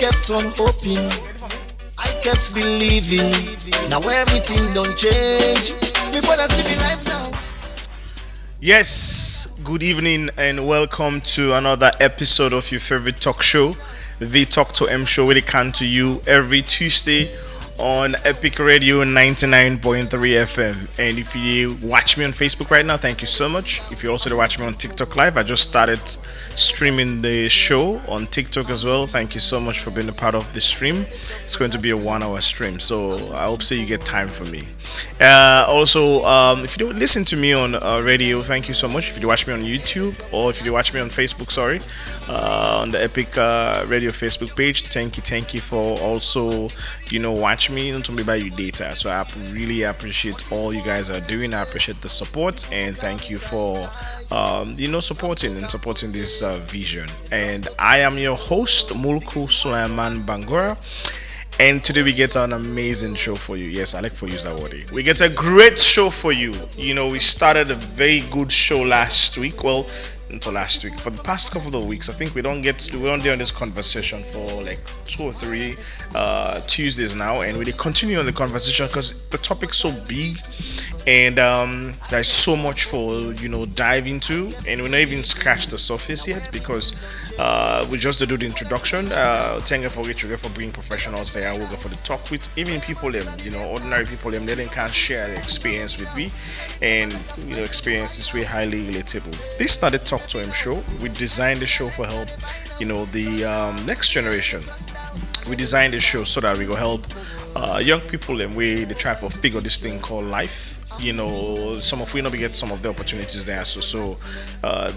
kept on hoping, I kept believing. Now everything don't change. Me wanna see me life now. Yes, good evening and welcome to another episode of your favorite talk show, the Talk to M show, where they come to you every Tuesday on Epic Radio 99.3 FM. And if you watch me on Facebook right now, thank you so much. If you also watch me on TikTok Live, I just started streaming the show on TikTok as well. Thank you so much for being a part of the stream. It's going to be a 1 hour stream, so I hope so you get time for me. If you don't listen to me on radio, thank you so much. If you watch me on YouTube or if you watch me on Facebook, sorry, on the Epic Radio Facebook page, thank you for also, watch me and to me by your data. So I really appreciate all you guys are doing. I appreciate the support and thank you for, supporting this vision. And I am your host, Mulku Bangura. And today we get an amazing show for you. Yes, I like for use that word. We get a great show for you. We started a very good show last week. Well, until last week. For the past couple of weeks, I think we don't do on this conversation for like 2 or 3 Tuesdays now, and we continue on the conversation because the topic's so big, and there's so much for dive into, and we not even scratched the surface yet because we just do the introduction. Thank you for bringing professionals there. We'll go for the talk with even people them, ordinary people them. They can share their experience with me, and experience is way highly relatable. This is not a talk to him show. We designed the show for help, the next generation. We designed the show so that we go help young people and we they try to figure this thing called life. Some of we not get some of the opportunities there. So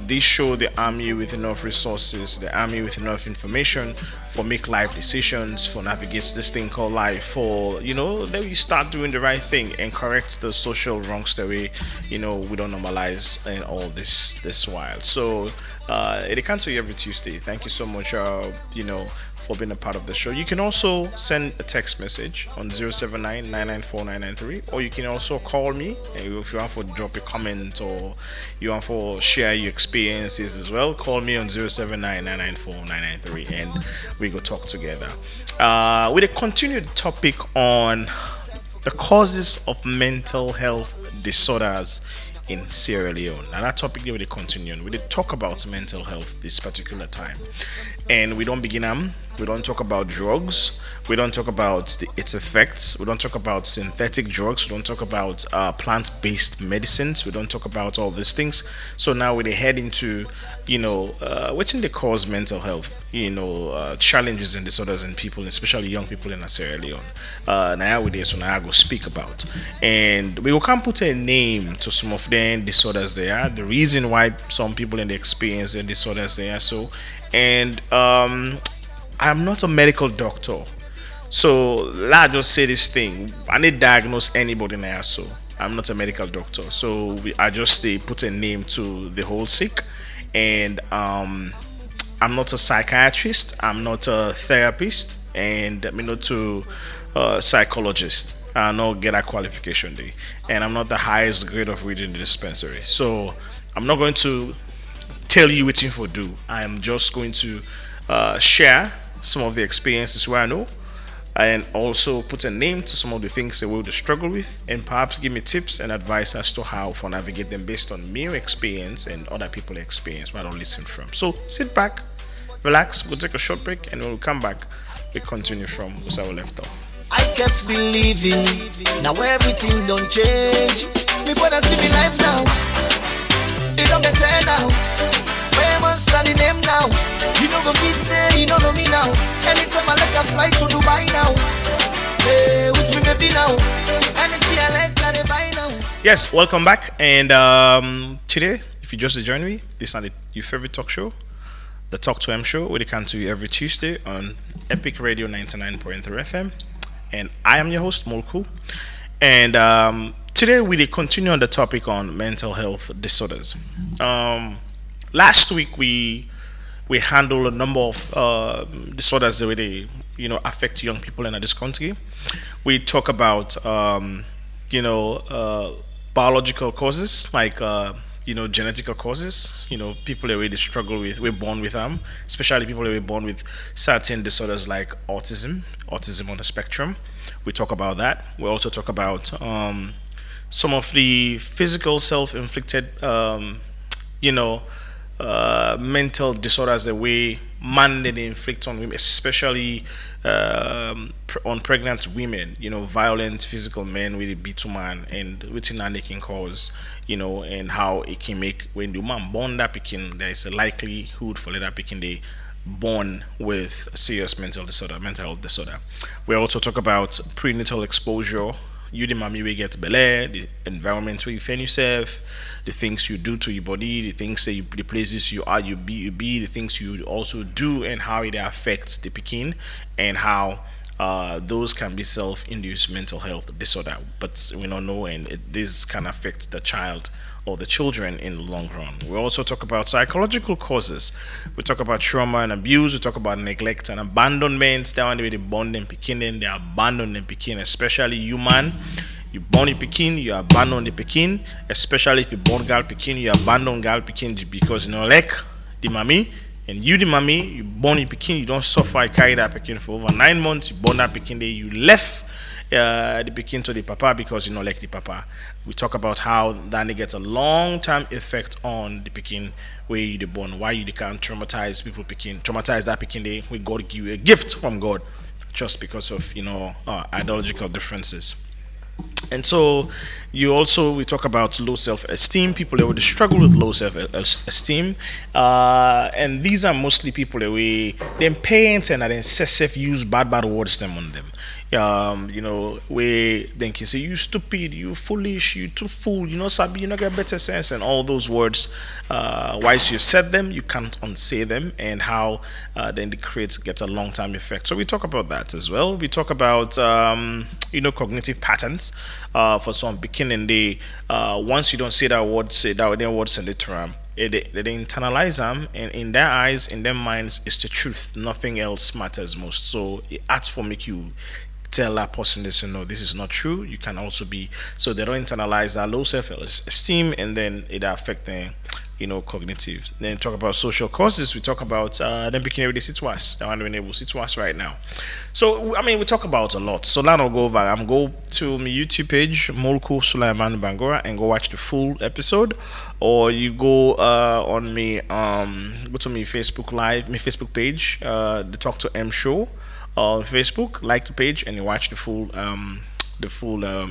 this show they arm you with enough resources, they arm you with enough information for make life decisions, for navigate this thing called life, for then we start doing the right thing and correct the social wrongs that we don't normalize and all this while. So it comes to you every Tuesday. Thank you so much for being a part of the show. You can also send a text message on 079-994-993, or you can also call me and if you want to drop a comment or you want to share your experiences as well. Call me on 079-994-993 and we go talk together. With a continued topic on the causes of mental health disorders in Sierra Leone. Now that topic we will continue on. We did talk about mental health this particular time, and we don't begin. We don't talk about drugs. We don't talk about its effects. We don't talk about synthetic drugs. We don't talk about plant-based medicines. We don't talk about all these things. So now we head into, what's in the cause mental health, challenges and disorders in people, especially young people in Sierra Leone. Nowadays, so now I go speak about. And we can put a name to some of the disorders there, the reason why some people in the experience and disorders there. And I'm not a medical doctor. So let's just say this thing. I need to diagnose anybody now. So I'm not a medical doctor. So I just put a name to the whole sick. And I'm not a psychiatrist. I'm not a therapist. And I'm not a psychologist. I don't get that qualification there. And I'm not the highest grade of reading the dispensary. So I'm not going to tell you what to do. I'm just going to share some of the experiences where I know, and also put a name to some of the things that we'll struggle with, and perhaps give me tips and advice as to how to navigate them based on mere experience and other people's experience where I don't listen from. So sit back, relax, we'll take a short break, and when we come back, we continue from where we left off. I kept believing. Now everything don't change. Me wanna see me life now. It don't get turn now. Famous standing name now. You know go fit say you don't know me now. Anytime I like a fly to Dubai now. Hey, with me baby now. Anything I like that they buy now. Yes, welcome back. And today, if you just joined me, this is your favorite talk show, the Talk to M show, where they come to you every Tuesday on Epic Radio 99.3 FM. And I am your host, Mulku. And today we continue on the topic on mental health disorders. Last week we handled a number of disorders that they affect young people in this country. We talk about biological causes like genetical causes. People that we struggle with, we're born with them, especially people that we're born with certain disorders like autism on the spectrum. We talk about that. We also talk about some of the physical self-inflicted, you know, mental disorders that we man they inflict on women, especially on pregnant women. Violent physical men with a beat man and within that they can cause. And how it can make when the woman born that picking, there is a likelihood for that picking they born with a serious mental health disorder. We also talk about prenatal exposure. You the mommy will get belay, the environment where you find yourself, the things you do to your body, the places you are, you be, the things you also do, and how it affects the picking, and how those can be self-induced mental health disorder, but we don't know, and this can affect the child or the children in the long run. We also talk about psychological causes. We talk about trauma and abuse. We talk about neglect and abandonment. That one way they born them picking, then they abandon them picking, especially human. You born a pikin, you abandon the pikin, especially if you born girl pikin, you abandon girl pikin because like the mommy, and you the mommy, you born a pikin, you don't suffer, I carry that pikin for over 9 months, you born that pikin, then you left the pikin to the papa because you like the papa. We talk about how that gets a long-term effect on the pikin where you the born, why you can't traumatize people pikin, traumatize that pikin, they we God give you a gift from God just because of ideological differences. And so we talk about low self-esteem, people that would struggle with low self-esteem, and these are mostly people that we them parents and that excessive use bad words them on them. We then can say you stupid, you foolish, you too fool, sabi, you not get better sense, and all those words. Once you said them, you can't unsay them, and how then the creates get a long time effect. So we talk about that as well. We talk about cognitive patterns for some beginning. They once you don't say that word, say that then words in the term. They internalize them, and in their eyes, in their minds, it's the truth. Nothing else matters most. So it acts for make you tell that person this, this is not true. You can also be so they don't internalize that low self-esteem, and then it affect them, cognitive. Then talk about social causes. We talk about them picking everyday situations. That one we enable situations right now. So we talk about a lot. So now I'll go over. I'm go to my YouTube page, Mulku Sulaiman Bangura, and go watch the full episode, or you go on me go to my Facebook live, my Facebook page, the Talk to M show on Facebook, like the page, and you watch the full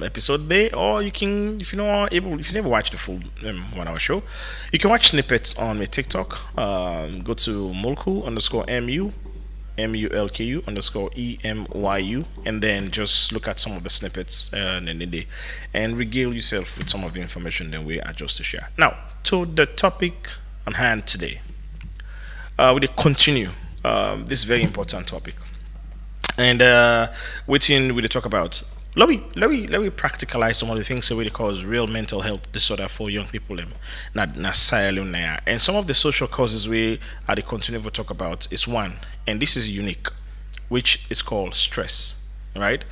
episode there. Or you can, if you never watch the full 1 hour show, you can watch snippets on my TikTok. Go to Mulku underscore MULKU underscore EMYU, and then just look at some of the snippets and regale yourself with some of the information that we are just to share. Now to the topic on hand today. We will continue this very important topic, and waiting we talk about. Let me practicalize some of the things that we cause real mental health disorder for young people. Not Sierra Leone, and some of the social causes we are the continue to talk about is one, and this is unique, which is called stress. Right?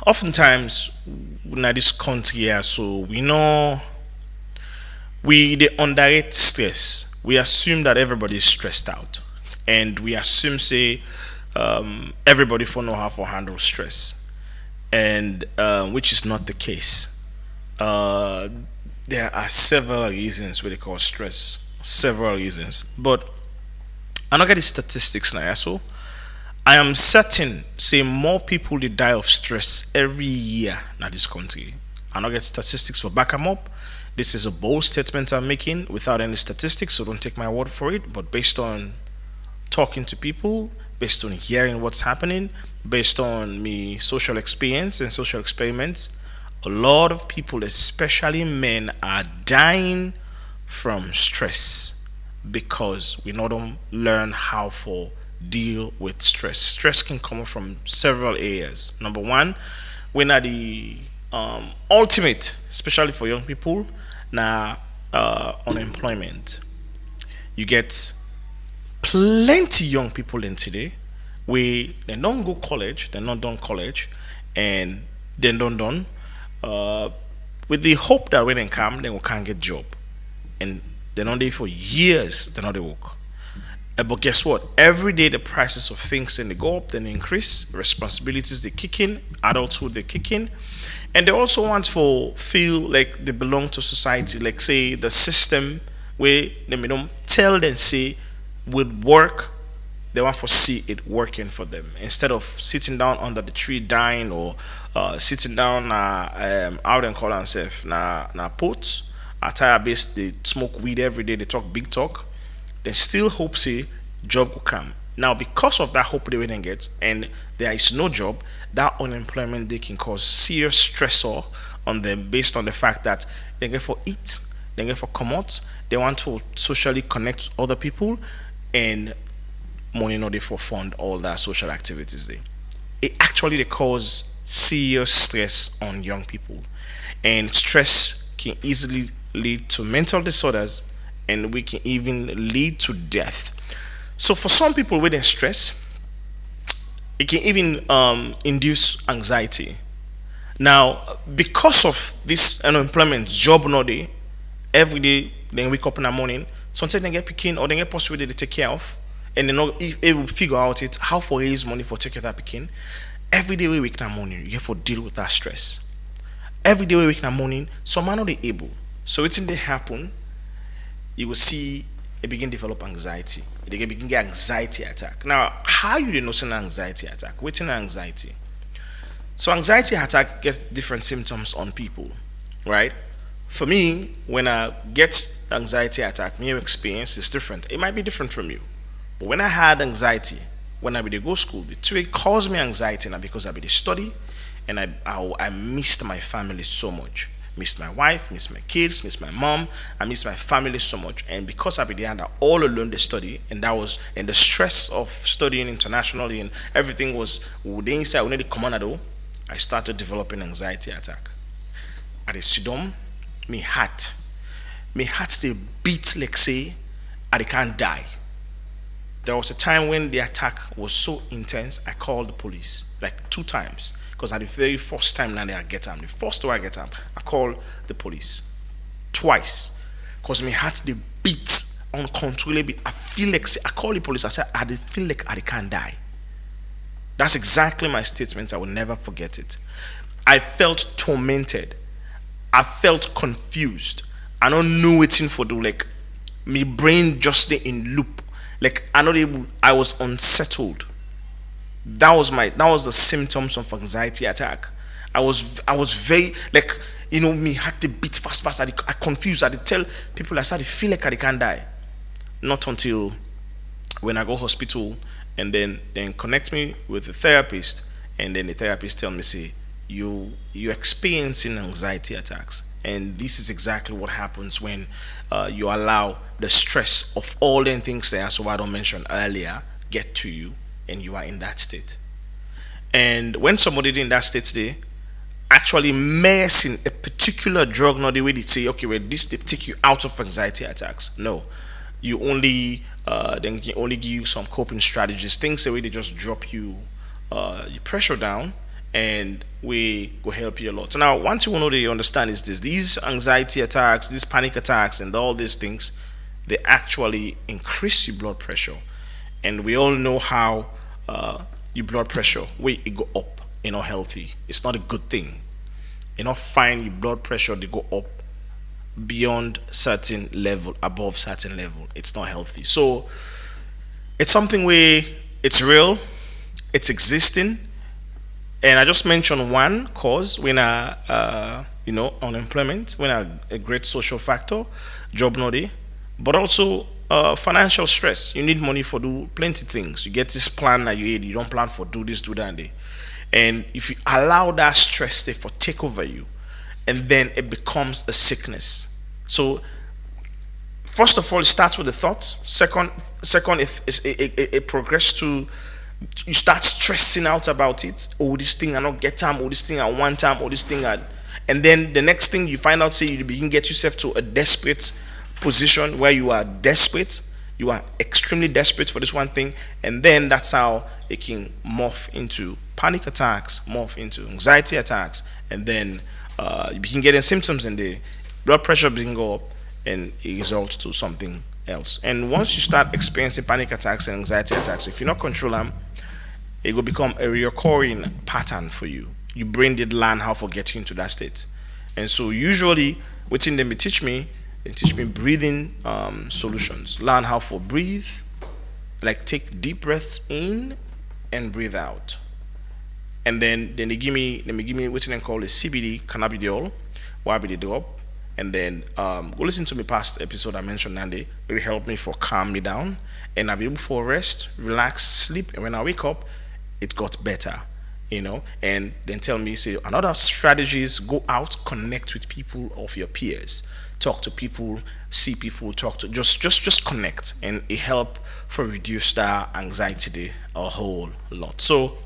Oftentimes, in this country here, so we know they underrate stress. We assume that everybody is stressed out, and we assume say everybody for know how to handle stress, and which is not the case. There are several reasons why they cause stress. Several reasons, but I don't get the statistics now. So I am certain, say more people they die of stress every year in this country. I don't get statistics for back 'em up. This is a bold statement I'm making without any statistics, so don't take my word for it. But based on talking to people, based on hearing what's happening, based on me social experience and social experiments, a lot of people, especially men, are dying from stress because we not learn how to deal with stress. Stress can come from several areas. Number one, when are the ultimate, especially for young people, now unemployment. You get plenty young people in today where they don't go college, they're not done college, and they don't done with the hope that when they come, they will can't get job, and they're not there for years. They're not they work. But guess what? Every day the prices of things then they go up, then they increase. Responsibilities they kick in, adulthood they kick in, and they also want to feel like they belong to society. Like say the system where they don't tell them say would work, they want to see it working for them instead of sitting down under the tree dying or sitting down how they call themselves na pots attire based they smoke weed every day, they talk big talk, they still hope say job will come. Now because of that hope they wouldn't get and there is no job, that unemployment they can cause serious stressor on them based on the fact that they get for eat, they get for come out, they want to socially connect with other people, and money not there for fund all that social activities there. It actually they cause serious stress on young people, and stress can easily lead to mental disorders, and we can even lead to death. So for some people with their stress, it can even induce anxiety. Now, because of this unemployment, job no day, every day they wake up in the morning, sometimes they get picking or they get possibility they take care of, and they know if they will figure out it how for raise money for take care of that picking. Every day we wake in the morning, you have to deal with that stress. Every day we wake in the morning, some are not able. So it's in they happen, you will see they begin develop anxiety. They begin get anxiety attack. Now, how you know an anxiety attack? What's an anxiety? So anxiety attack gets different symptoms on people, right? For me, when I get anxiety attack, my experience is different. It might be different from you. But when I had anxiety, when I would go school, the two it caused me anxiety now because I would study and I missed my family so much. Missed my wife, missed my kids, missed my mom, I missed my family so much. And because I began all alone to study, and that was and the stress of studying internationally and everything was the inside when the command I started developing anxiety attack. At the sidom, me heart they beat like say I can't die. There was a time when the attack was so intense, I called the police like 2 times. Because at the very first time now I get them, the first time I get them, I called the police twice. Because my heart they beat uncontrollably. I feel like I call the police. I said I feel like I can't die. That's exactly my statement. I will never forget it. I felt tormented. I felt confused. I don't know what for do. Like my brain just stay in loop. Like I was unsettled. That was the symptoms of anxiety attack. I was very like me had to beat fast. I confused. I tell people I started to feel like I can't die. Not until when I go hospital and then connect me with the therapist, and then the therapist tell me say you're experiencing anxiety attacks, and this is exactly what happens when you allow the stress of all the things that so I don't mention earlier get to you, and you are in that state. And when somebody in that state today actually messing a particular drug, not the way they say, okay, well, this they take you out of anxiety attacks. No, you only then can only give you some coping strategies, things the way they just drop you your pressure down, and we will help you a lot. Now, one thing we know that you understand is this: these anxiety attacks, these panic attacks, and all these things, they actually increase your blood pressure. And we all know how your blood pressure way it go up, healthy. It's not a good thing. Find your blood pressure they go up beyond certain level, above certain level. It's not healthy. So it's something where it's real, it's existing. And I just mentioned one cause when unemployment, when a great social factor, job no day, but also financial stress. You need money for do plenty things. You get this plan that you don't plan for do this, do that day. And if you allow that stress to take over you, and then it becomes a sickness. So first of all, it starts with the thoughts. Second, it progresses to you start stressing out about it. Oh, this thing I not get time. Oh, this thing I want time. Oh, this thing and then the next thing you find out, say you begin to get yourself to a desperate position where you are desperate. You are extremely desperate for this one thing, and then that's how it can morph into panic attacks, morph into anxiety attacks, and then you begin getting symptoms in the blood pressure begin go up, and it results to something else. And once you start experiencing panic attacks and anxiety attacks, if you're not control them, it will become a recurring pattern for you. Your brain did learn how to get you into that state. And so usually within them they teach me breathing solutions. Learn how to breathe, like take deep breath in and breathe out. And then they give me what they call a CBD cannabidiol, YBD and then go listen to my past episode I mentioned, and they really helped me for calm me down, and I'll be able to rest, relax, sleep, and when I wake up, it got better, and then tell me, say, another strategy is go out, connect with people of your peers, talk to people, see people, talk to just connect, and it help for reduce that anxiety a whole lot. So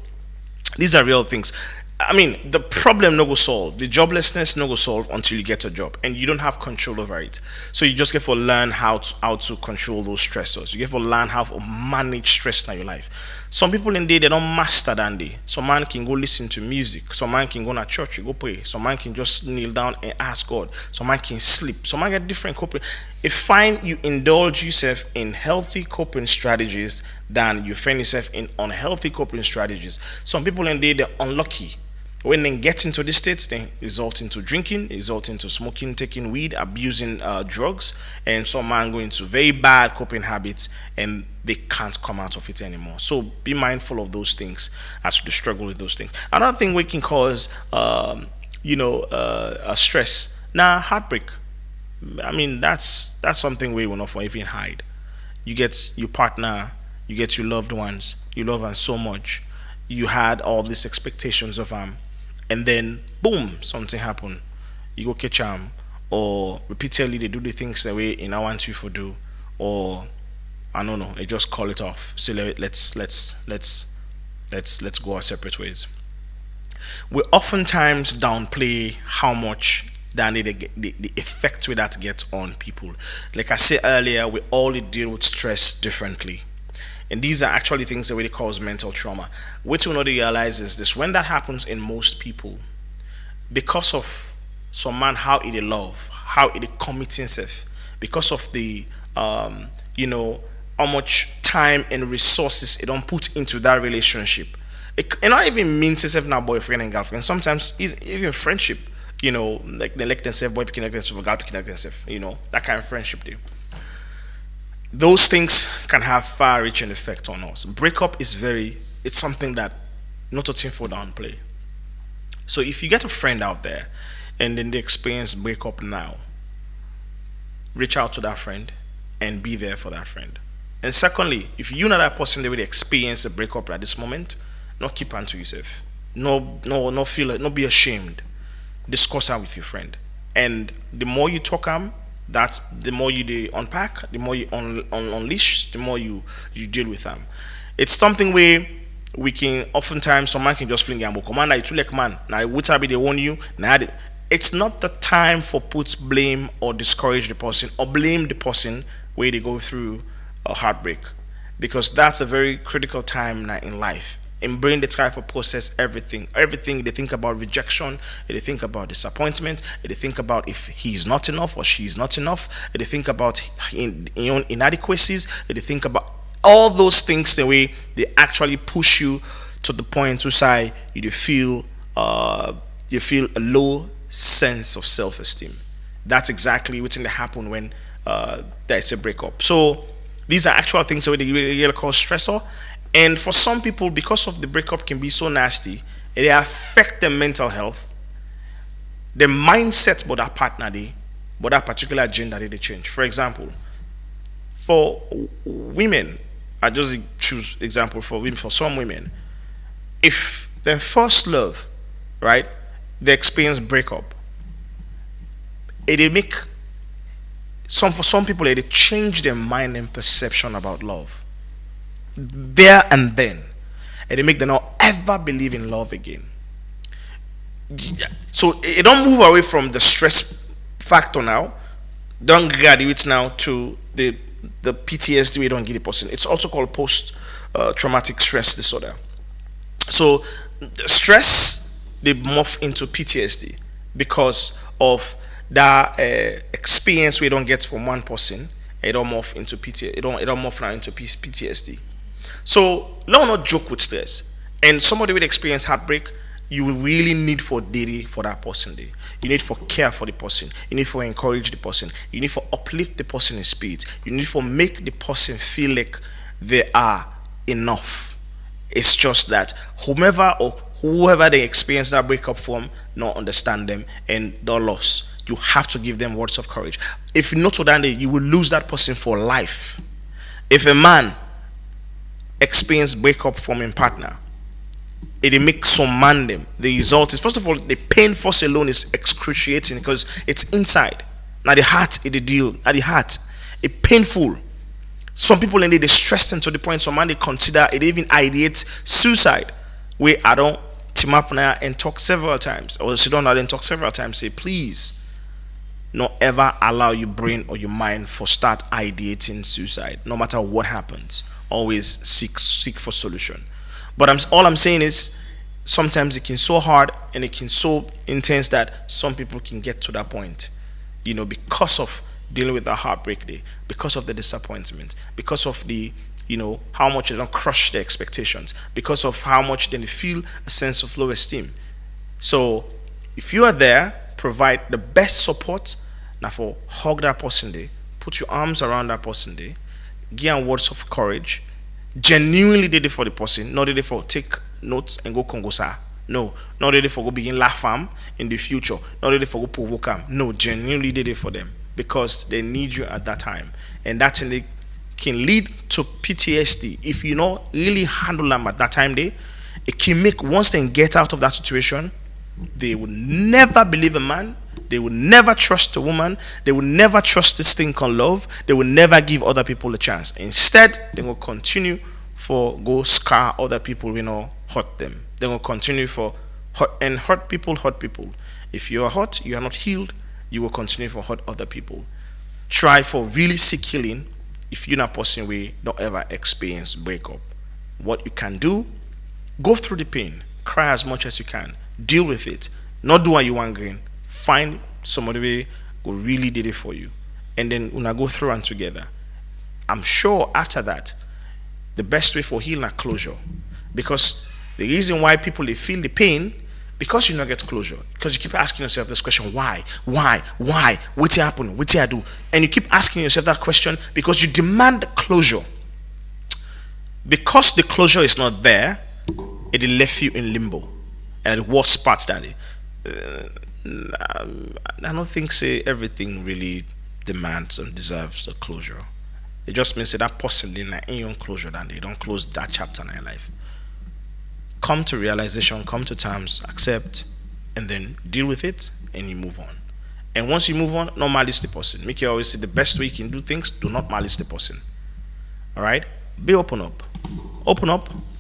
these are real things. I mean, the problem no go solve, the joblessness no go solve until you get a job, and you don't have control over it. So you just get to learn how to control those stressors. You get to learn how to manage stress in your life. Some people indeed they don't master that. Some man can go listen to music. Some man can go to church, go pray. Some man can just kneel down and ask God. Some man can sleep. Some man get different coping. If find you indulge yourself in healthy coping strategies than you find yourself in unhealthy coping strategies. Some people indeed they're unlucky. When they get into this state, they result into drinking, result into smoking, taking weed, abusing drugs, and some man go into very bad coping habits, and they can't come out of it anymore. So be mindful of those things as you struggle with those things. Another thing we can cause, stress. Now, heartbreak. I mean, that's something we will not even hide. You get your partner, you get your loved ones, you love them so much. You had all these expectations of them. And then boom, something happened. You go catch them, or repeatedly they do the things the way I want you to do, or I don't know, they just call it off. So let's go our separate ways. We oftentimes downplay how much than the effect with that get on people. Like I said earlier, we all deal with stress differently. And these are actually things that really cause mental trauma. What we not realize is this: when that happens in most people, because of some man how it love, how it committing himself, because of the how much time and resources it don't put into that relationship. It not even means itself now boyfriend and girlfriend. Sometimes it's even friendship. Like they like themselves, boy picking like themselves, girl picking like themselves. That kind of friendship there. Those things can have far-reaching effect on us. Breakup it's something that not a thing for downplay. So if you get a friend out there and then they experience breakup now, reach out to that friend and be there for that friend. And secondly, if you know that person they really experience a breakup at this moment, not keep on to yourself. No feel it, no be ashamed. Discuss that with your friend. And the more you talk that's the more you unpack, the more you unleash, the more you deal with them. It's something where we can oftentimes some man can just fling and commander you too like man. Now what be they warn you? Now it's not the time for put blame or discourage the person or blame the person where they go through a heartbreak, because that's a very critical time now in life. In brain they try to process everything they think about rejection, they think about disappointment, they think about if he's not enough or she's not enough, they think about inadequacies, they think about all those things. The way they actually push you to the point to say you feel a low sense of self-esteem. That's exactly what's going to happen when there's a breakup. So these are actual things that they really cause stressor. And for some people, because of the breakup can be so nasty, they affect their mental health, the mindset about that partner, but that particular gender they change. For example, for women, I just choose example for women. For some women, if their first love, right, they experience breakup, it make for some people they change their mind and perception about love there and then, and they make them not ever believe in love again. So it don't move away from the stress factor now, don't graduate now to the PTSD we don't get the person. It's also called post traumatic stress disorder. So stress they morph into PTSD, because of that experience we don't get from one person. It don't morph into it don't morph now into PTSD. So let's not joke with stress. And somebody with experience heartbreak, you will really need for daily for that person there. You need for care for the person. You need for encourage the person. You need for uplift the person in spirit. You need for make the person feel like they are enough. It's just that whomever or whoever they experience that breakup from not understand them and they're lost. You have to give them words of courage. If not to that day, you will lose that person for life. If a man experience breakup from a partner, it makes some man them. The result is, first of all, the pain force alone is excruciating because it's inside. Now the heart is the deal. Now the heart, it's painful. Some people in they stress them to the point some man they consider it even ideate suicide. Where I don't team up now and talk several times, or sit down and talk several times. Say please, not ever allow your brain or your mind for start ideating suicide. No matter what happens, always seek for solution. But all I'm saying is sometimes it can so hard and it can so intense that some people can get to that point, because of dealing with the heartbreak day, because of the disappointment, because of the how much they don't crush their expectations, because of how much they feel a sense of low esteem. So if you are there, provide the best support. Now for hug that person day, put your arms around that person day, give them words of courage. Genuinely did it for the person, not did it for take notes and go congosa. No, not did it for go begin laugh am in the future, not did it for go provoke am. No, genuinely did it for them because they need you at that time, and that can lead to PTSD if you not really handle them at that time. It can make once they get out of that situation, they will never believe a man. They will never trust a woman. They will never trust this thing called love. They will never give other people a chance. Instead, they will continue for go scar other people, hurt them. They will continue for hurt people. If you are hurt, you are not healed, you will continue for hurt other people. Try for really seek healing if you're not person we don't ever experience breakup. What you can do, go through the pain, cry as much as you can, deal with it, not do what you want green. Find somebody who really did it for you, and then una go through and together. I'm sure after that, the best way for healing is closure, because the reason why people they feel the pain because you not get closure, because you keep asking yourself this question: why, what happen, what I do, and you keep asking yourself that question because you demand closure. Because the closure is not there, it left you in limbo, and the worst part that I don't think say everything really demands and deserves a closure. It just means that person in your own closure, that they don't close that chapter in your life. Come to realization, come to terms, accept, and then deal with it, and you move on. And once you move on, not malice the person. Make you always say the best way you can do things, do not malice the person. Alright? Be open up,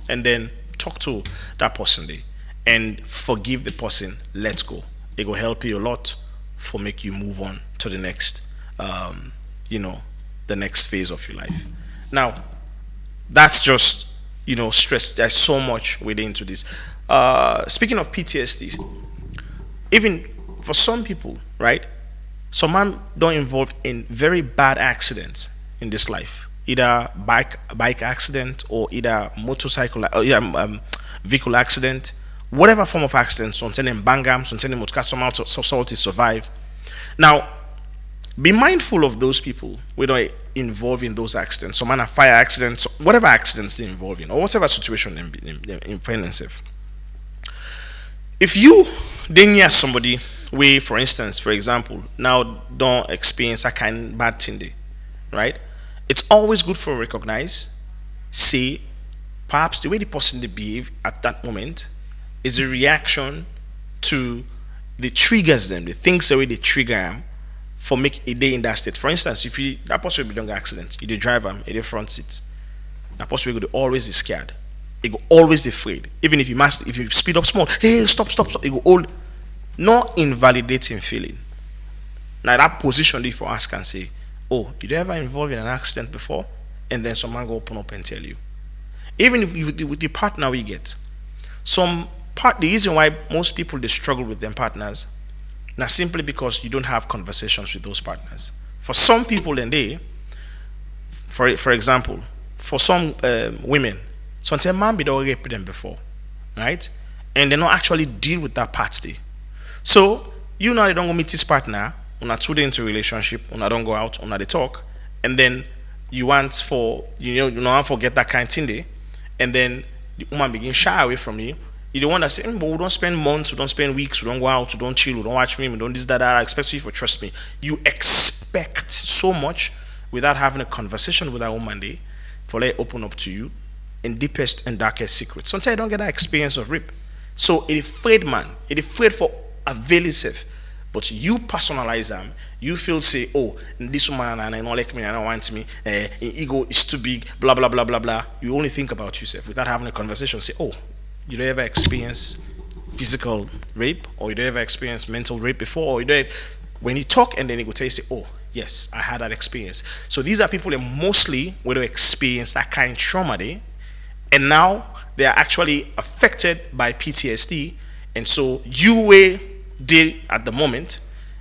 and then talk to that person there, and forgive the person. Let go. It will help you a lot for make you move on to the next the next phase of your life. Now that's just stress. There's so much within into this. Speaking of PTSD, even for some people, right, some man don't involve in very bad accidents in this life, either bike accident or either motorcycle vehicle accident, whatever form of accident. Some in Bangam, some in Mulku, some out salty survive. Now be mindful of those people who don't involve in those accidents. Some man a fire accidents, whatever accidents they involve in, or whatever situation in find themselves. If you then hear somebody we, for instance, for example, now don't experience a kind of bad thing day, right? It's always good for recognize, see, perhaps the way the person they behave at that moment is a reaction to the triggers them, the things the way they trigger them for make a day in that state. For instance, if that person will be doing an accident, you the driver in the front seat, that person will go always be scared. It go always afraid. Even if you speed up small, hey, stop. It go all not invalidating feeling. Now that position they for ask and say, oh, did you ever involved in an accident before? And then someone go open up and tell you. Even if with the partner we get, the reason why most people they struggle with their partners, Now, simply because you don't have conversations with those partners. For some people, and for example, for some women, sometimes man be don't rape them before, right? And they don't actually deal with that part day. So you know you don't go meet this partner, una 2 day into a relationship, una don't go out, una they talk, and then you want for you know forget that kind of thing day, and then the woman begin shy away from you. You the one that say, but we don't spend months, we don't spend weeks, we don't go out, we don't chill, we don't watch film, we don't this, that, that. I expect you for trust me. You expect so much without having a conversation with that woman day for let it open up to you in deepest and darkest secrets. Sometimes I don't get that experience of rape. So it afraid man, it afraid for avail itself. But you personalize them, you feel say, oh, this woman and I don't like me, I don't want me, ego is too big, blah blah blah blah blah. You only think about yourself without having a conversation. Say, oh, you don't ever experience physical rape, or you don't ever experience mental rape before, or you don't when you talk and then you go tell you say, oh yes, I had that experience. So these are people that mostly would have experienced that kind of trauma day, and now they are actually affected by PTSD, and so you will deal at the moment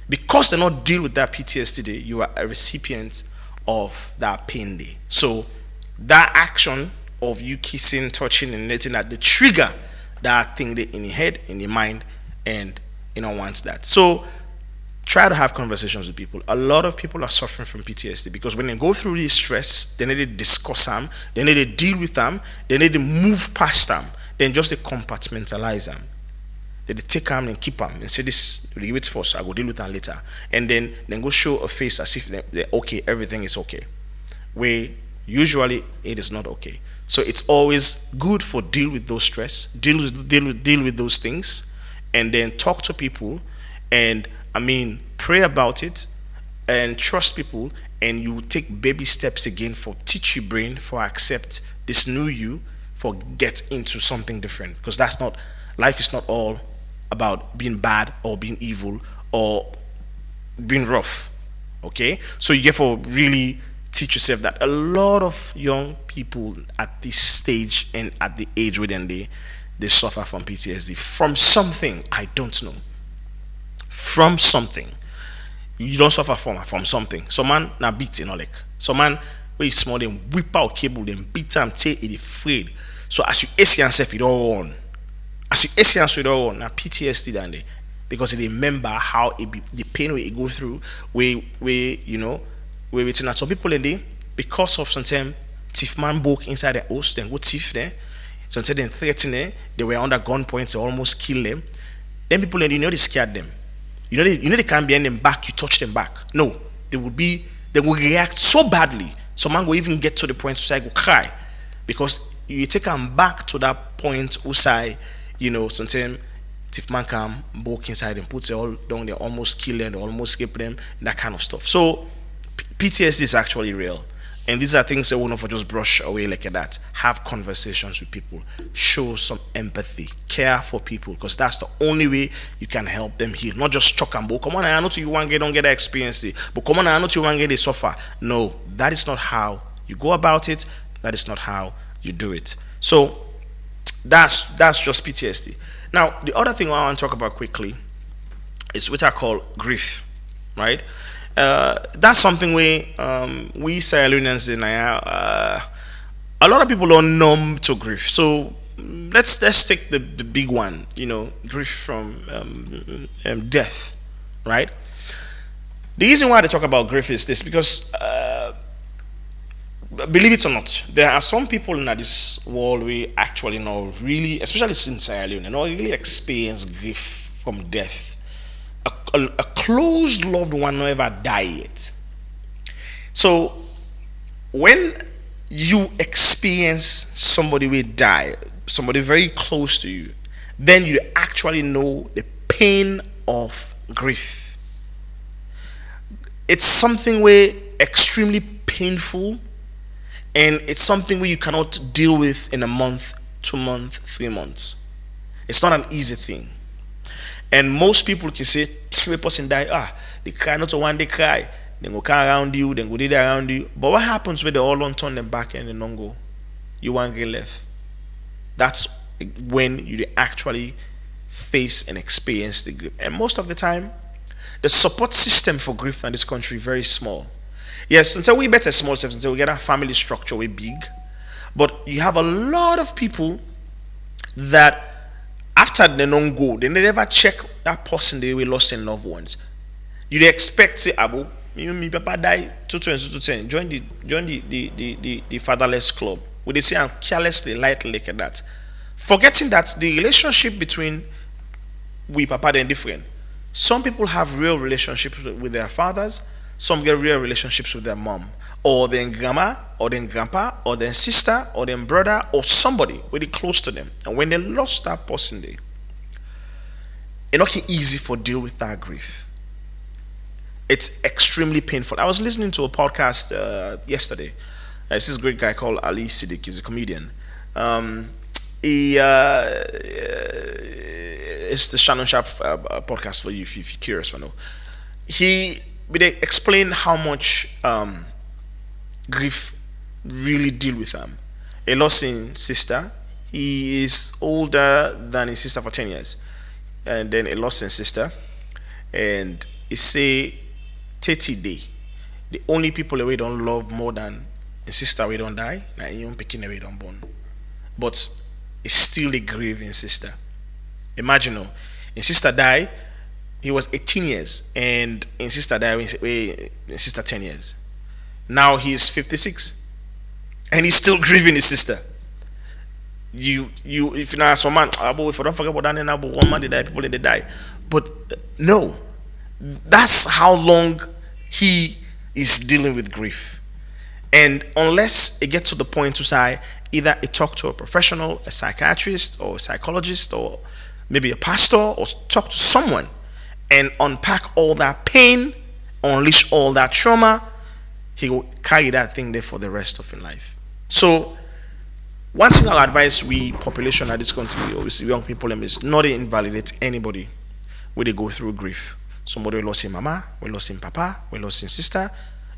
because they not deal with that PTSD day, you are a recipient of that pain day. So that action of you kissing, touching, and letting that the trigger that thing there in your head, in your mind, and you don't want that. So try to have conversations with people. A lot of people are suffering from PTSD because when they go through this stress, they need to discuss them, they need to deal with them, they need to move past them, then just to compartmentalize them. They take them and keep them and say this, leave it first, I will deal with them later. And then go show a face as if they're okay, everything is okay. Where usually it is not okay. So it's always good for deal with those stress, deal with those things, and then talk to people, and pray about it, and trust people, and you take baby steps again for teach your brain for accept this new you, for get into something different, because that's not life is not all about being bad or being evil or being rough. Okay, so you get for really teach yourself that a lot of young people at this stage and at the age within they suffer from PTSD from something I don't know. From something. You don't suffer from something. Some man na beat like. Some man where you small them whip out cable, them beat them till it afraid. So as you AC yourself it all on. As you AC yourself it all on, now PTSD than they, because they remember how it be, the pain where it go through, where waiting at some people in there because of sometimes thief man broke inside the house, then go thief there. Sometimes then threaten them, they were under gunpoint, they almost kill them. Then people they scared them. They can't behind them back, you touch them back. No, they will react so badly. Some man will even get to the point to say go cry. Because you take them back to that point who say, sometimes if man come walk inside and put it all down, they almost kill them, they almost escape them, and that kind of stuff. So PTSD is actually real. And these are things that we not just brush away like that. Have conversations with people. Show some empathy. Care for people. Because that's the only way you can help them heal. Not just chuck and bow. Come on, I know you want to don't get that experience. But come on, I know you want to get they suffer. No, that is not how you go about it. That is not how you do it. So that's just PTSD. Now, the other thing I want to talk about quickly is what I call grief. Right? That's something we Sierra Leoneans a lot of people don't numb to grief. So let's take the big one, grief from death, right? The reason why they talk about grief is this, because believe it or not, there are some people in this world we actually know really, especially since Sierra Leone, really experience grief from death. A close loved one never die yet. So when you experience somebody will die, somebody very close to you, then you actually know the pain of grief. It's something where extremely painful, and it's something where you cannot deal with in a month, 2 months, 3 months. It's not an easy thing. And most people can say, if a person die, they cry not to one day cry, then go come around you, then go did around you. But what happens when they all don't turn them back and they don't go? You won't get left. That's when you actually face and experience the grief. And most of the time, The support system for grief in this country very small. Yes, until we better small steps, until we get a family structure we big. But you have a lot of people that after they don't go, they never check that person they were lost in loved ones. You dey expect say Abu, me papa die 210. Join the fatherless club. We they say I'm carelessly lightly like that. Forgetting that the relationship between we papa then different. Some people have real relationships with their fathers, some get real relationships with their mom, or their grandma, or their grandpa, or their sister, or their brother, or somebody really close to them. And when they lost that person, it's not easy for deal with that grief. It's extremely painful. I was listening to a podcast yesterday. There's this great guy called Ali Siddiq. He's a comedian. It's the Shannon Sharp podcast for you if you're curious to know. They explain how much grief really deal with him. He lost his sister. He is older than his sister for 10 years. And then he lost his sister. And he say 30 day. The only people we don't love more than his sister we don't die, na young picking away don't born. But it's still a grieving sister. Imagine his sister died, he was 18 years, and his sister died when his sister 10 years. Now he is 56. And he's still grieving his sister. You if you're not some man, if I don't forget about that, but one man they die, people they die. But no. That's how long he is dealing with grief. And unless it gets to the point to say either it talk to a professional, a psychiatrist or a psychologist or maybe a pastor, or talk to someone and unpack all that pain, unleash all that trauma, he will carry that thing there for the rest of his life. So one thing I'll advise we population at this country, obviously young people, is not to invalidate anybody when they go through grief. Somebody we lost his mama, we lost his papa, we lost his sister.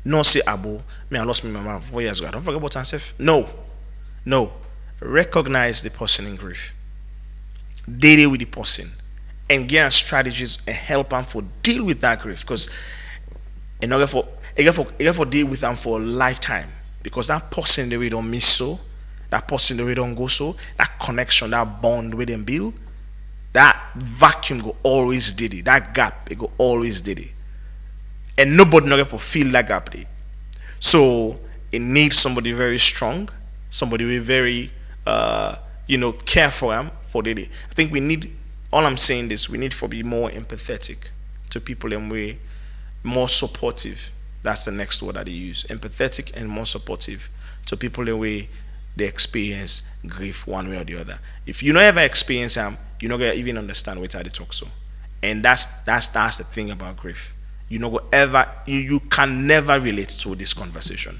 No say Abu, me I lost my mama 4 years ago. I don't forget about myself. No. Recognize the person in grief. Deal with the person and get strategies and help them for deal with that grief. Because in order for deal with them for a lifetime. Because that person that we don't miss so, that person that we don't go so, that connection, that bond with them build, that vacuum go always did it. That gap it go always did it. And nobody not for feel that gap there. So it needs somebody very strong, somebody with very care for them for the day. I think we need, all I'm saying is we need to be more empathetic to people and we more supportive. That's the next word that they use. Empathetic and more supportive to people in way they experience grief one way or the other. If you don't ever experience them, you're not gonna even understand what they talk so. And that's the thing about grief. You can never relate to this conversation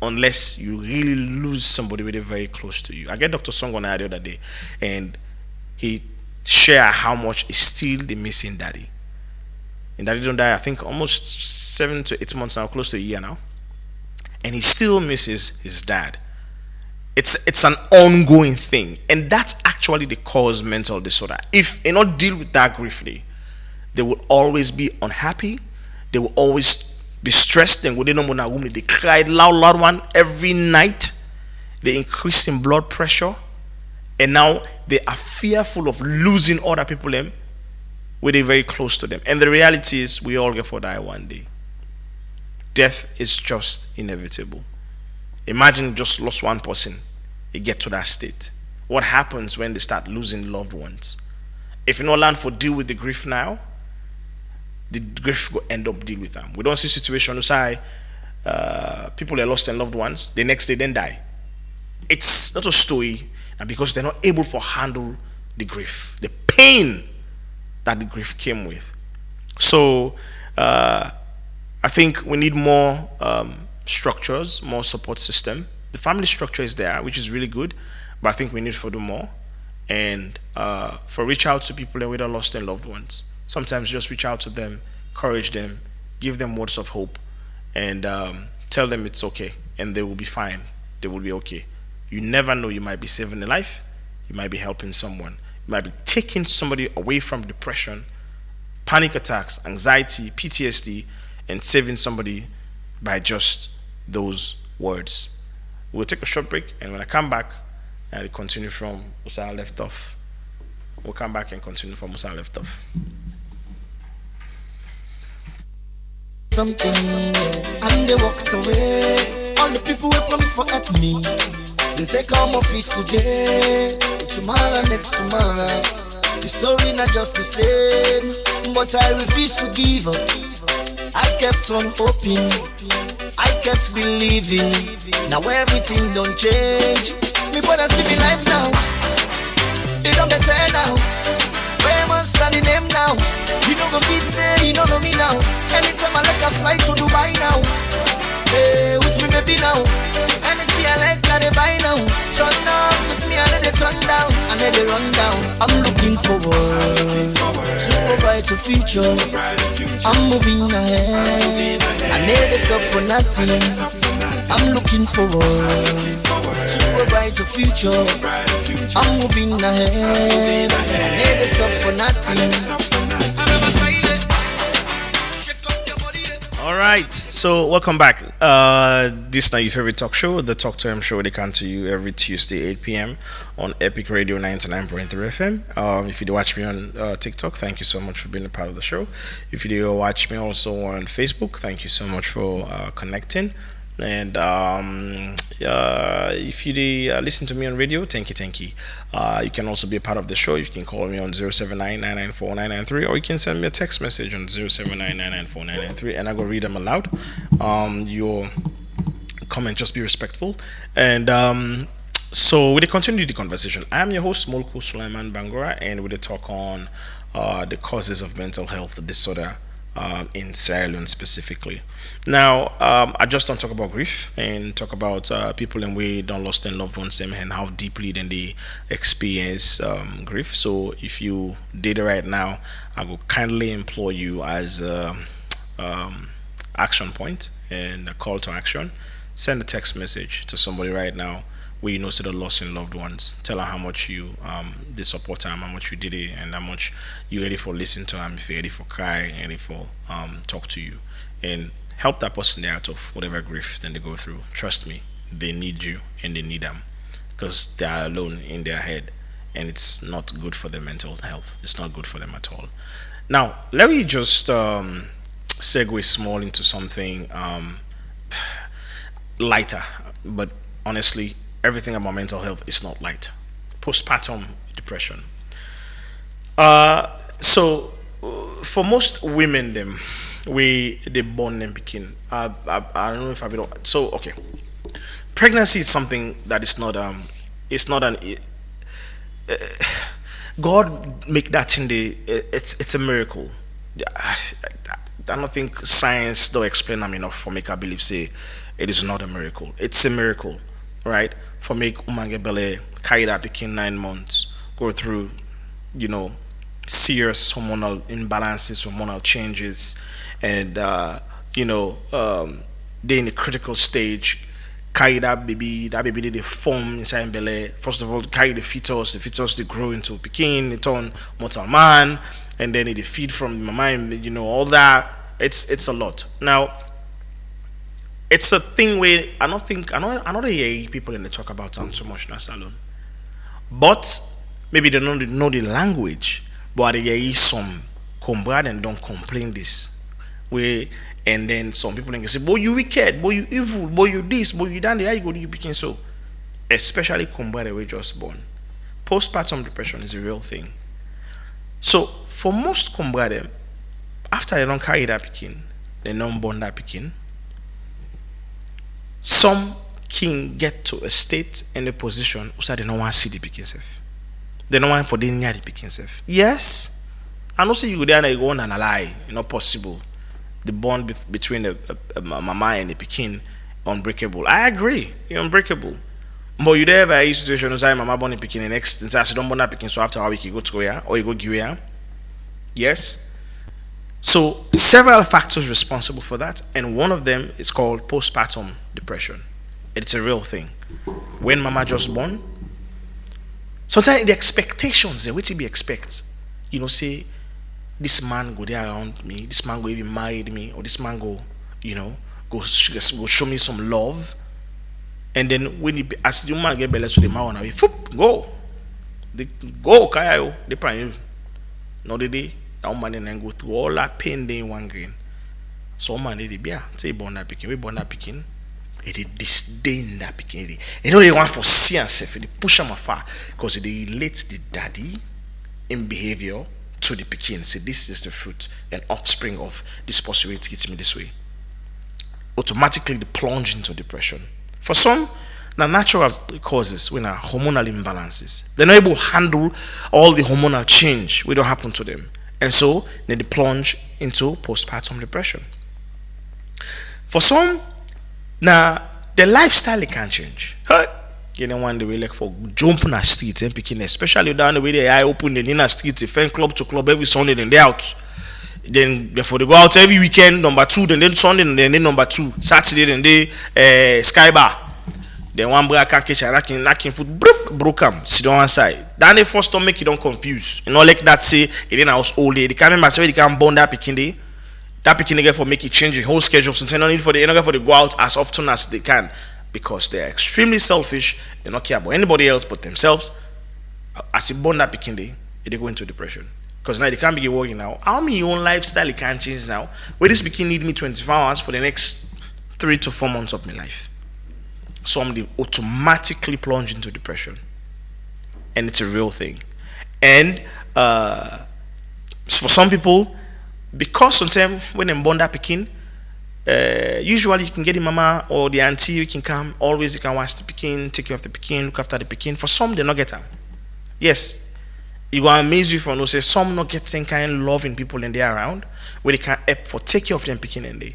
unless you really lose somebody really very close to you. I get Dr. Song on the other day, and he shared how much is still the missing daddy. And daddy don't die, I think almost 7 to 8 months now, close to a year now, and he still misses his dad. It's an ongoing thing, and that's actually the cause mental disorder. If they not deal with that griefly, they will always be unhappy. They will always be stressed. Then they cried loud one every night. They increase in blood pressure, and now they are fearful of losing other people them when they're very close to them. And the reality is, we all get for die one day. Death is just inevitable. Imagine just lost one person, you get to that state. What happens when they start losing loved ones? If you don't learn for deal with the grief now, the grief will end up deal with them. We don't see situations say people that lost their loved ones, the next day then die. It's not a story, and because they're not able to handle the grief, the pain that the grief came with. So I think we need more structures, more support system. The family structure is there, which is really good, but I think we need to do more. And for reach out to people that we don't lost their loved ones. Sometimes just reach out to them, encourage them, give them words of hope, and tell them it's okay, and they will be fine. They will be okay. You never know, you might be saving a life, you might be helping someone, you might be taking somebody away from depression panic attacks, anxiety, PTSD, and saving somebody by just those words. We'll take a short break, and when I come back, I'll continue from where I left off. We'll come back and continue from where I left off. Something, yeah. And they walked away. All the people who promised for help me, they say come office today, tomorrow, next tomorrow. The story not just the same, but I refuse to give up. I kept on hoping, I kept believing. Now everything don't change. Me wanna see me life now. It don't get better now. Famous standing name now. You don't go fit say you don't know me now. Anytime I like a fly to Dubai now. Hey, with me baby now. Anything I like that they buy now. Turn up, miss me I let it turn down. I let it run down. I'm looking forward to a brighter future. I'm moving ahead. I never stop for nothing. I'm looking forward to a brighter future. I'm moving ahead. I never stop for nothing. All right, so welcome back. This is now your favorite talk show, the Talk to M show. They come to you every Tuesday, 8 p.m. on Epic Radio 99.3 FM. If you do watch me on TikTok, thank you so much for being a part of the show. If you do watch me also on Facebook, thank you so much for connecting. And if you listen to me on radio, thank you. You can also be a part of the show. You can call me on 079-994-993, or you can send me a text message on 079-994-993, and I go read them aloud. Your comment, just be respectful. And so we continue the conversation. I am your host, Mulku Suleiman Bangura, and we talk on the causes of mental health disorder in Sierra Leone specifically. Now, I just don't talk about grief and talk about people in way don't lost their loved ones and how deeply then they experience grief. So if you did it right now, I will kindly implore you as action point and a call to action. Send a text message to somebody right now where you know so the lost in loved ones. Tell her how much you they support them, how much you did it, and how much you ready for listen to them, if you're ready for cry, ready for talk to you, and help that person out of whatever grief then they go through. Trust me, they need you and they need them because they are alone in their head, and it's not good for their mental health. It's not good for them at all. Now, let me just segue small into something lighter, but honestly, everything about mental health is not light. Postpartum depression. So for most women, them they born them picking. I don't know if I be so okay. Pregnancy is something that is not it's not an God make that thing it's a miracle. I don't think science don't explain them enough for make I believe say it is not a miracle. It's a miracle, right? For make Umangebele carry that picking 9 months, go through, serious hormonal imbalances, hormonal changes, and they're in a critical stage. Carry that baby they form inside belly. First of all, carry the fetus they grow into a pekin, they turn mortal man, and then they feed from the mama, all that. It's a lot. Now, it's a thing where I don't hear people in the talk about so much in a salon. But maybe they don't know the language, but they hear some comrade and don't complain this way, and then some people can say, boy, you wicked, boy, you evil, boy, you this, boy, you done the, how you go do you picking so, especially comrade we just born. Postpartum depression is a real thing. So for most comrade, after they don't carry that picking, they don't born that picking, some can get to a state and a position so they don't want to see the picking self. They don't want for the near the picking self. Yes, I know say you go there and you go on and lie. It's not possible. The bond between a mama and the picking unbreakable. I agree, it's unbreakable. But you there ever a situation where mama born a picking the next and say I don't born that picking, so after a week you go to here or you go give here. Yes. So several factors responsible for that, and one of them is called postpartum depression. It's a real thing. When mama just born, sometimes the expectations, what you be expect, say this man go there around me, this man go even marry me, or this man go, go show me some love. And then when he, as the man get better, so the man wanna be go. They go kaya they plan you. No the day that woman then go through all that pain day in one grain. So man they be say born that picking, we born that picking. It disdain that picking. They want for see and self, they push them afar because they relate the daddy in behavior to the picking. Say this is the fruit and offspring of this person who treats me this way. Automatically they plunge into depression. For some, the natural causes when are hormonal imbalances. They're not able to handle all the hormonal change which will happen to them. And so then they plunge into postpartum depression. For some, now the lifestyle they can't change. You know, one the way like for jumping the streets and picking, especially down the way they eye open in the streets, they fan club to club every Sunday, then they out. Then before they go out every weekend, number 2, then Sunday, and then number 2, Saturday, then they sky bar. Then one brother can catch a knocking food, broke him, sit on one side. Then they first don't make you don't confuse. You know, like that say, it in house all day. They can't remember, they can't bond that picking day. That picking again for make it change the whole schedule. Since they don't need for they go out as often as they can. Because they're extremely selfish, they don't care about anybody else but themselves. As you bond that picking day, they go into depression. Because now they can't be working now. How many own lifestyle it can't change now? Where this picking need me 24 hours for the next 3 to 4 months of my life. Some they automatically plunge into depression. And it's a real thing. And for some people, because sometimes when they born that picking, usually you can get the mama or the auntie, you can come, always you can watch the picking, take care of the picking, look after the picking. For some, they not get them. Yes. It will amaze you for no say some not get some kind of loving people in there around where they can help for take care of them picking in there.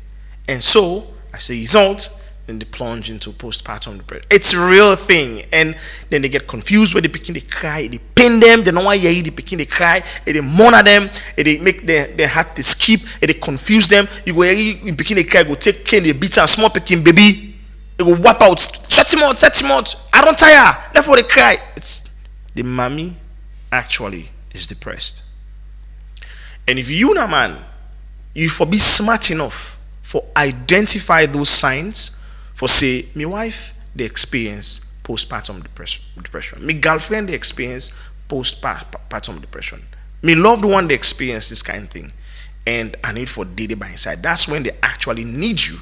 And so, as a result, then they plunge into postpartum depression. It's a real thing. And then they get confused when they picking, they cry, they pain them, they know why you're the picking, they cry, they mourn at them, they make their heart to skip, they confuse them. You go in picking, they cry, go take cane, they beat and small picking baby, they go wipe out, set him out, I don't tire, therefore they cry. It's the mommy actually is depressed. And if you na man, you for be smart enough for identify those signs for say, my wife they experience postpartum depression. My girlfriend they experience postpartum depression. My loved one they experience this kind of thing. And I need for daily by inside. That's when they actually need you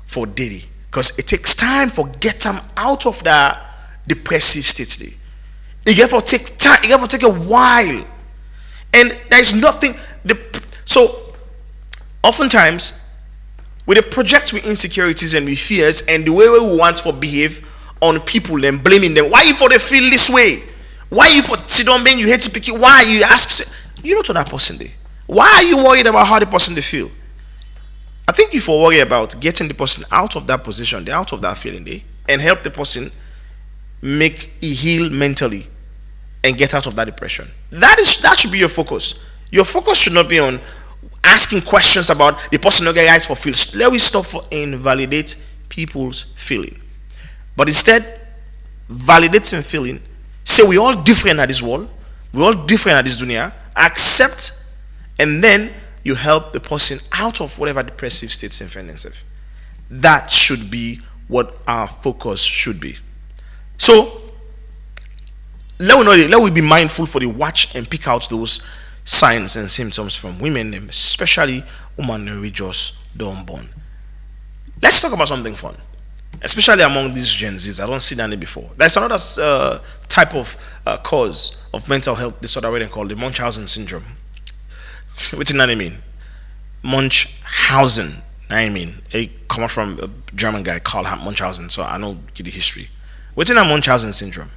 for daily. Because it takes time for get them out of that depressive state. It get for take time, it get for take a while. And there is nothing so oftentimes with the project with insecurities and with fears and the way we want to behave on people and blaming them. Why you for they feel this way? Why you for sit down being you hate to pick it? Why you ask you know to that person there? Why are you worried about how the person they feel? I think you for worry about getting the person out of that position, out of that feeling there, and help the person make it heal mentally and get out of that depression. That should be your focus. Your focus should not be on asking questions about the person not get right for feel. Let me stop for invalidate people's feeling. But instead, validating feeling, say we all different at this world, we all different at this dunya, accept, and then you help the person out of whatever depressive states they find themselves. That should be what our focus should be. So let we be mindful for the watch and pick out those signs and symptoms from women, especially women who just don't born. Let's talk about something fun, especially among these Gen Zs. I don't see that before. There's another type of cause of mental health disorder where they call the Munchausen syndrome. What's that I mean? Munchausen. I mean, it come from a German guy called Munchausen, so I know the history. What's in a Munchausen syndrome?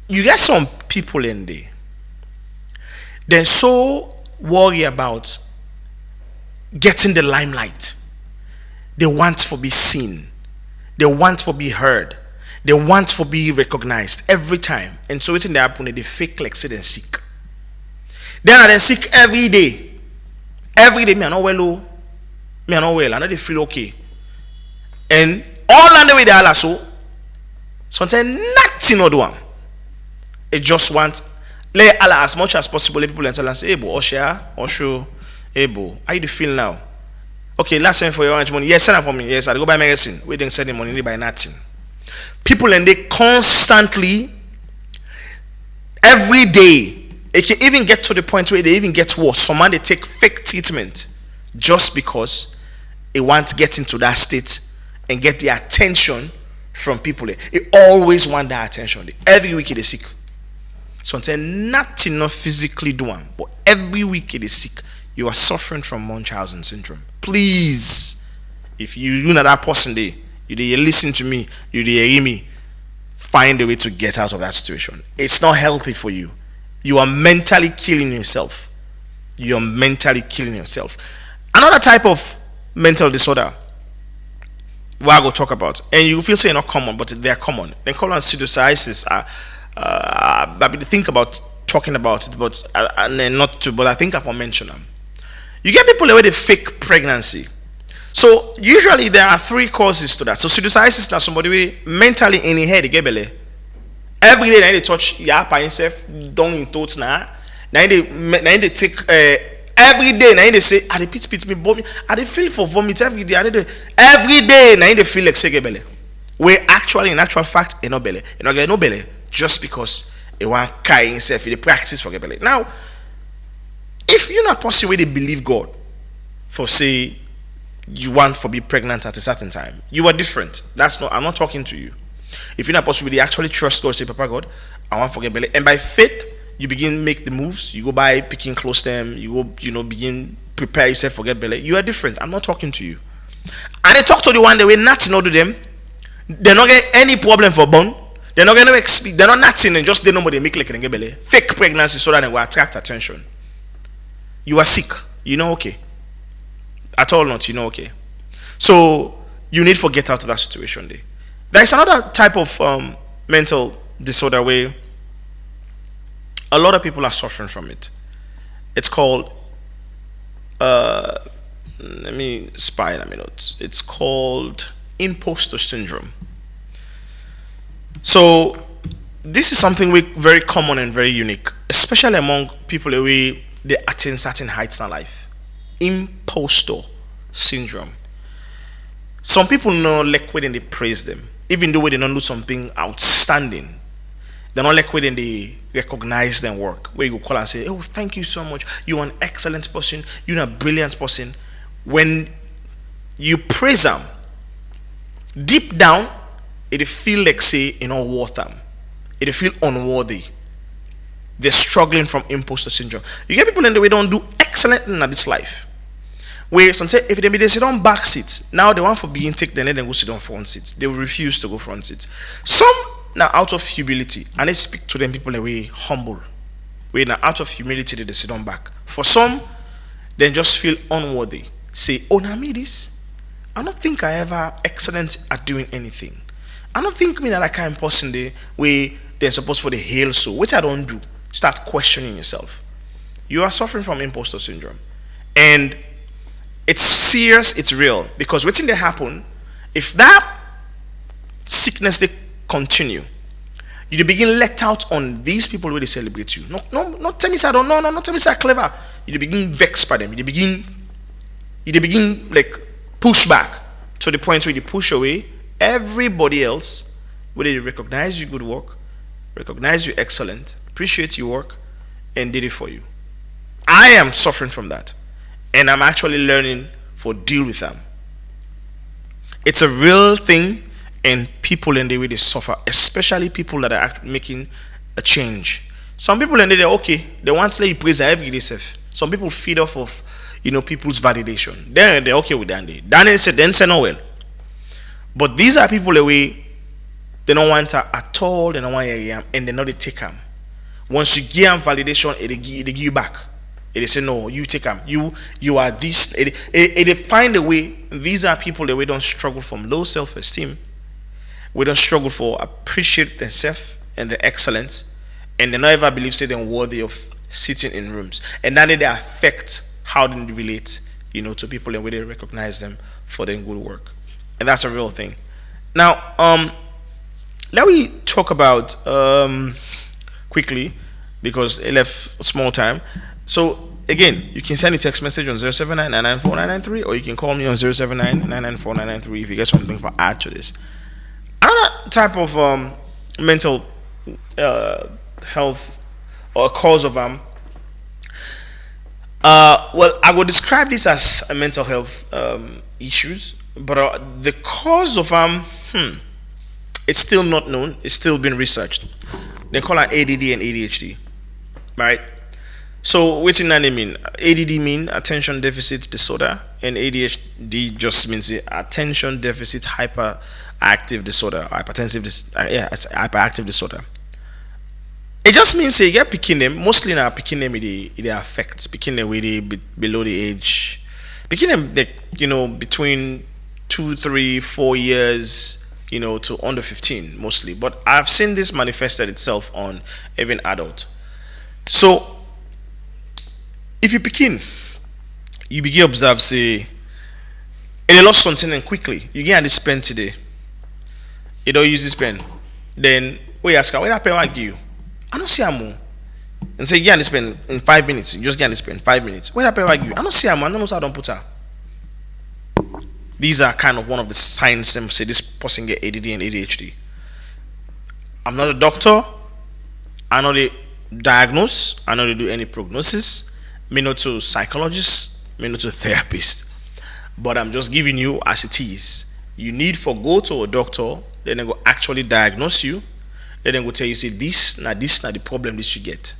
You get some people in there. They're so worried about getting the limelight. They want to be seen. They want to be heard. They want to be recognized every time. And so it's in the happen they fake like say they're sick. Then sick every day. Every day, me I know well, oh. Me I know well. I know they feel okay. And all on the way they are so. Sometimes nothing not do. It just wants Let Allah as much as possible. Let people and tell us, hey, bo, Osho, hey, bo, how you feel now? Okay, last time for your orange money. Yes, send it for me. Yes, I'll go buy medicine. We didn't send the money, they buy nothing. People and they constantly, every day, it can even get to the point where they even get worse. Someone they take fake treatment just because they want to get into that state and get the attention from people. They always want that attention. Every week they sick. So until nothing not physically doing, but every week it is sick. You are suffering from Munchausen syndrome. Please, if you know that person there, you listen to me, you hear me, find a way to get out of that situation. It's not healthy for you. You are mentally killing yourself. You are mentally killing yourself. Another type of mental disorder what I go talk about, and you feel say not common, but they are common. They call on pseudocyesis. I think about talking about it, but not to. But I think I've mentioned them. You get people where they fake pregnancy. So usually there are three causes to that. So pseudocyesis now somebody we mentally in the head they get belly. Every day they touch ya by himself, down in thoughts now. Now they take every day now they say I repeat me vomit. I they feel for vomit every day. Every day now they feel like say get belly. Where actually in actual fact you no belly. You not get no belly just because you want carry himself in the practice for get belly. Now if you're not person where they believe God for say you want to be pregnant at a certain time, you are different. I'm not talking to you. If you're not person where they actually trust God, say, Papa God, I want to forget belly. And by faith, you begin make the moves, you go by picking close them, you go, begin prepare yourself for get belly. You are different. I'm not talking to you. And they talk to the one the way nothing not to them, they're not getting any problem for bone. They're not gonna they're not nothing and just they know what they make like and get belly. Fake pregnancy so that they will attract attention. You are sick, okay. At all not, okay. So you need to get out of that situation there. There is another type of mental disorder where a lot of people are suffering from it. It's called let me spy in a minute. It's called imposter syndrome. So this is something very common and very unique, especially among people who they attain certain heights in life. Imposter syndrome. Some people know like when they praise them, even though they don't do something outstanding. They're not like when they recognize their work. Where you go call and say, "Oh, thank you so much. You're an excellent person. You're a brilliant person." When you praise them, deep down, it feel like say worth them. It feel unworthy. They're struggling from imposter syndrome. You get people in the way don't do excellent in this life. Where some say if they sit on back seats, now they want for being take then let them go sit on front seats. They will refuse to go front seats. Some now out of humility, and they speak to them people in a way humble. Where now out of humility they sit on back. For some, they just feel unworthy. Say, oh now me this. I don't think I ever excellent at doing anything. I don't think me that kind of person there where they're supposed for the hail so. Which I don't do. Start questioning yourself. You are suffering from imposter syndrome. And it's serious, it's real. Because what's they happen, if that sickness they continue, you begin let out on these people where they celebrate you. Not tell me say I don't know, not tell me say I'm clever. You begin vexed by them. You begin like push back to the point where you push away everybody else where they recognize your good work, recognize you excellent, appreciate your work, and did it for you. I am suffering from that. And I'm actually learning to deal with them. It's a real thing, and people in the way they suffer, especially people that are actually making a change. Some people in there, okay, they want to let you praise every day. Some people feed off of people's validation. They're okay with that. Daniel said, then say no well. But these are people the way they don't want to at all, they don't want to and they know they take them. Once you give them validation, they give you back. They say no, you take them. You are this. They find a way. These are people that we don't struggle from low self-esteem. We don't struggle for appreciate themselves and their excellence, and they never believe say they're worthy of sitting in rooms. And that they affect how they relate, to people and where they recognize them for their good work. And that's a real thing. Now, let me talk about quickly because it left small time. So again, you can send a text message on 079 or you can call me on 079 if you get something for add to this. Another type of mental health or cause of well, I would describe this as a mental health issues, but the cause of it's still not known. It's still being researched. They call it ADD and ADHD, right? So what's in that mean? ADD mean attention deficit disorder, and ADHD just means attention deficit hyperactive disorder, it's hyperactive disorder. It just means you get picking them. Mostly now picking them it affects picking them with below the age, picking them between 2, 3, 4 years, to under 15 mostly. But I've seen this manifested itself on even adult. So if you begin observe say, and they lost something and quickly you get this pen today, you don't use this pen, then we ask her, what that pen I give you? I don't see a more. And say, yeah, this pen in 5 minutes. You just get this pen 5 minutes. Where that pen I give you? I don't see a man. I don't know how I don't put her. These are kind of one of the signs them say this person get ADD and ADHD. I'm not a doctor. I know they diagnose. I know they do any prognosis. Me not to psychologist. Me not to therapist. But I'm just giving you as it is. You need for go to a doctor. Then they go actually diagnose you. Then they will tell you, say, this, not the problem this you get.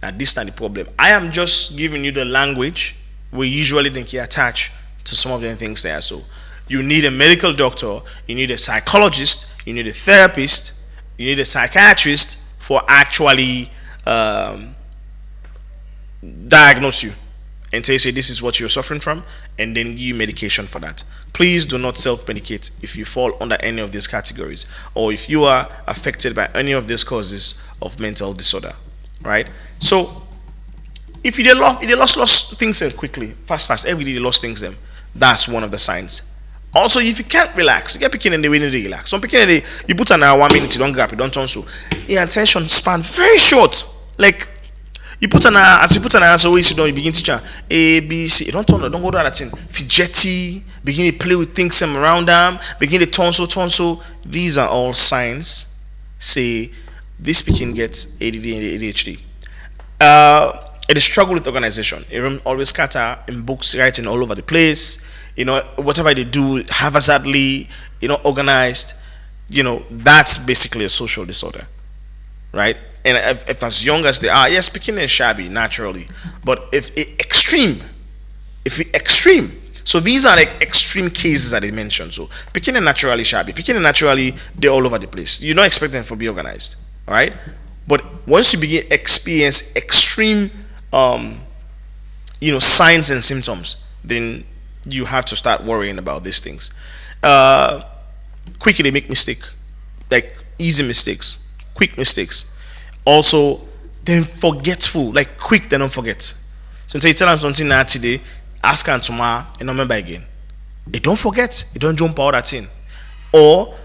Now, this not the problem. I am just giving you the language we usually think you attach to some of the things there. So, you need a medical doctor, you need a psychologist, you need a therapist, you need a psychiatrist for actually diagnose you and tell you, say, this is what you're suffering from, and then give you medication for that. Please do not self-medicate if you fall under any of these categories or if you are affected by any of these causes of mental disorder, right? So, if you lost things quickly, fast, every day you lost things that's one of the signs. Also, if you can't relax, you get picking and they need to relax. Some picking and you put an hour 1 minute, you don't grab, you don't turn so. Your attention span very short. Like you put an hour, as you put an hour, so always you begin teaching A, B, C. You don't turn, don't go to that thing. Fidgety, begin to play with things around them, begin to turn so. These are all signs. Say this speaking gets ADD and ADHD. It is struggle with organization. It always scatter in books, writing all over the place. Whatever they do, haphazardly, organized. That's basically a social disorder, right? And if as young as they are, yes, picking is shabby naturally, but if extreme, so these are like extreme cases that they mentioned. So picking is naturally shabby, picking is naturally they're all over the place. You're not expecting them to be organized, all right? But once you begin experience extreme, signs and symptoms, then you have to start worrying about these things. Quickly they make mistake, like easy mistakes, quick mistakes. Also, they're forgetful, like quick, they don't forget. So until you tell them something now today, ask them tomorrow and remember again. They don't forget, they don't jump out that thing. Or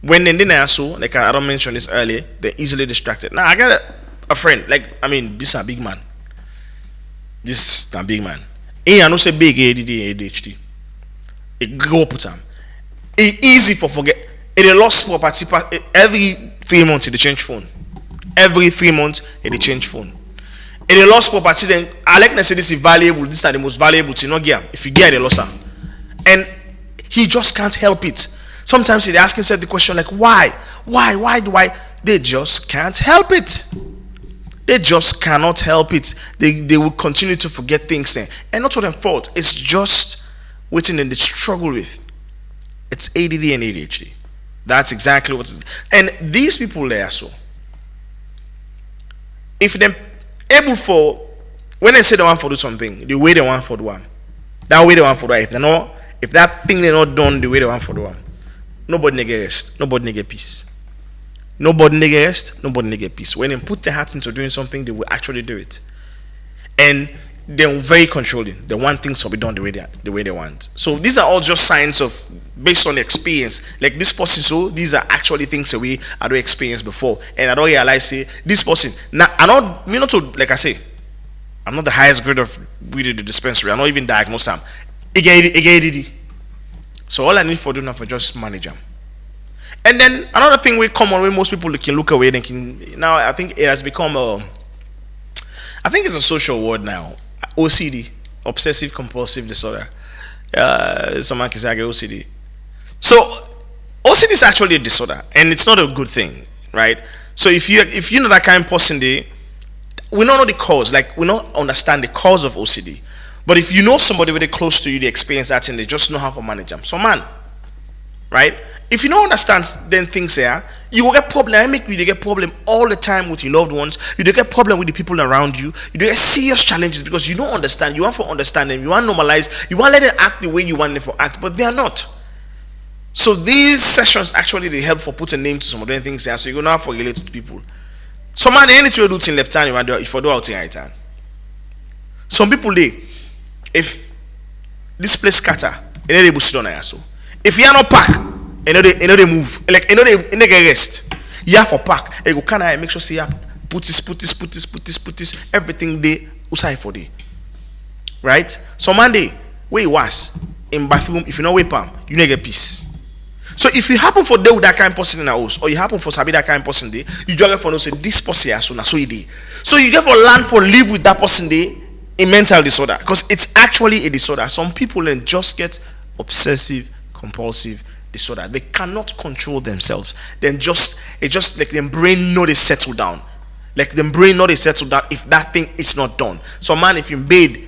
when they so, like I don't mention this earlier, they're easily distracted. Now I got a friend, this is a big man. This is a big man. And I know say big ADD ADHD. It go up with them. It easy for forget. It lost property every 3 months they change phone. Every 3 months they change phone. It lost property then I like to say this is valuable. This is the most valuable thing. Not get. If you get it, lost them. And he just can't help it. Sometimes they ask himself the question like why? Why do I? They just can't help it. They just cannot help it. They will continue to forget things and not to their fault. It's just waiting and they struggle with. It's ADD and ADHD. That's exactly what it is. And these people there so if they're able for when they say they want to do something, the way they want to do one, that way they want to do it. If that thing they're not done the way they want to do one, nobody get rest, nobody get peace. Nobody get rest, nobody get peace. When they put their heart into doing something, they will actually do it. And they're very controlling. They want things to be done the way they want. So these are all just signs of based on experience. Like this person, so these are actually things that we I don't experience before, and I don't realize say this person. Now I not me not to like I say, I'm not the highest grade of really the dispensary. I'm not even diagnosed them. Again. So all I need for do now for just manage them. And then another thing we common when most people can look away, they can now I think it has become a I think it's a social word now. OCD, obsessive compulsive disorder. Someone can say I get OCD. So OCD is actually a disorder, and it's not a good thing, right? So if you know that kind of person, we don't know the cause, like we don't understand the cause of OCD. But if you know somebody very close to you, they experience that, and they just know how to manage them. So man, right? If you don't understand then things here, you will get problem. I make you get problem all the time with your loved ones. You don't get problem with the people around you. You don't get serious challenges because you don't understand. You want to understand them. You want to normalize. You want to let them act the way you want them to act, but they are not. So these sessions actually they help for putting name to some of the things here, so you know how to relate to people. So man, anything you do in left hand, you want to do if you do out in right hand. Some people if this place scatter, and then they bush it on here so. If you are not pack, you know they move. Like you know they get rest. You have for pack. You go can I make sure say put this everything they usai for day. Right? So Monday, where you was in bathroom, if you know wait palm, you never get peace. So if you happen for deal with that kind of person in a house, or you happen for sabi that kind of person day, you just for no say this person here so na so it dey. So you get for learn for live with that person day in mental disorder because it's actually a disorder. Some people then just get obsessive compulsive disorder. They cannot control themselves. Then it just like their brain know they settle down. Like the brain know they settle down if that thing is not done. So man, if you in bed,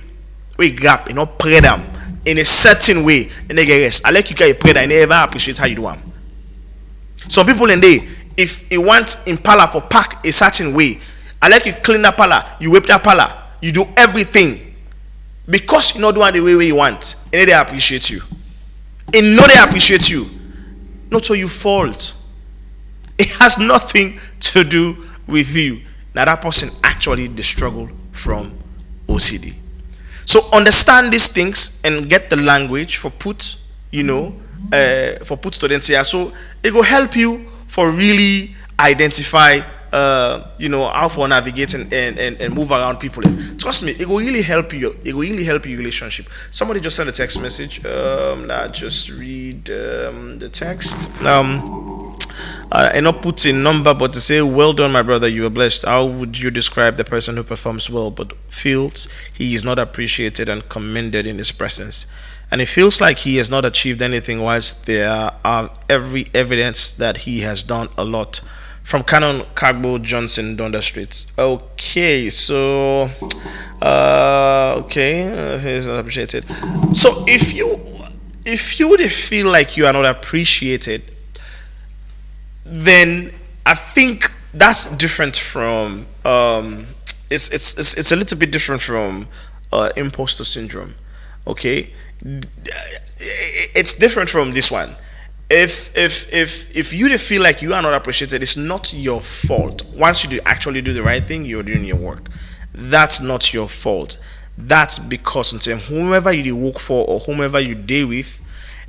we gap, you know, pray them in a certain way, and they get rest. I like you guys pray that and they ever appreciate how you do them. Some people in there, if you want impala for pack a certain way, I like you clean that pala, you whip that pala, you do everything because you know doing the way you want, and they appreciate you. And know they appreciate you, not so you fault. It has nothing to do with you. Now that person actually the struggle from OCD. So understand these things and get the language for put, for put students here. So it will help you for really identify how to navigate and move around people. Trust me, it will really help you. It will really help your relationship. Somebody just sent a text message. Just read the text. I not put in number, but to say, "Well done, my brother. You are blessed." How would you describe the person who performs well but feels he is not appreciated and commended in his presence, and it feels like he has not achieved anything, whilst there are every evidence that he has done a lot? From Canon Cagbo Johnson, Donda Street. Okay, so he's not appreciated. So if you would feel like you are not appreciated, then I think that's different from it's a little bit different from imposter syndrome. Okay, it's different from this one. If you feel like you are not appreciated, it's not your fault. Once you actually do the right thing, you're doing your work. That's not your fault. That's because whomever you work for or whomever you deal with,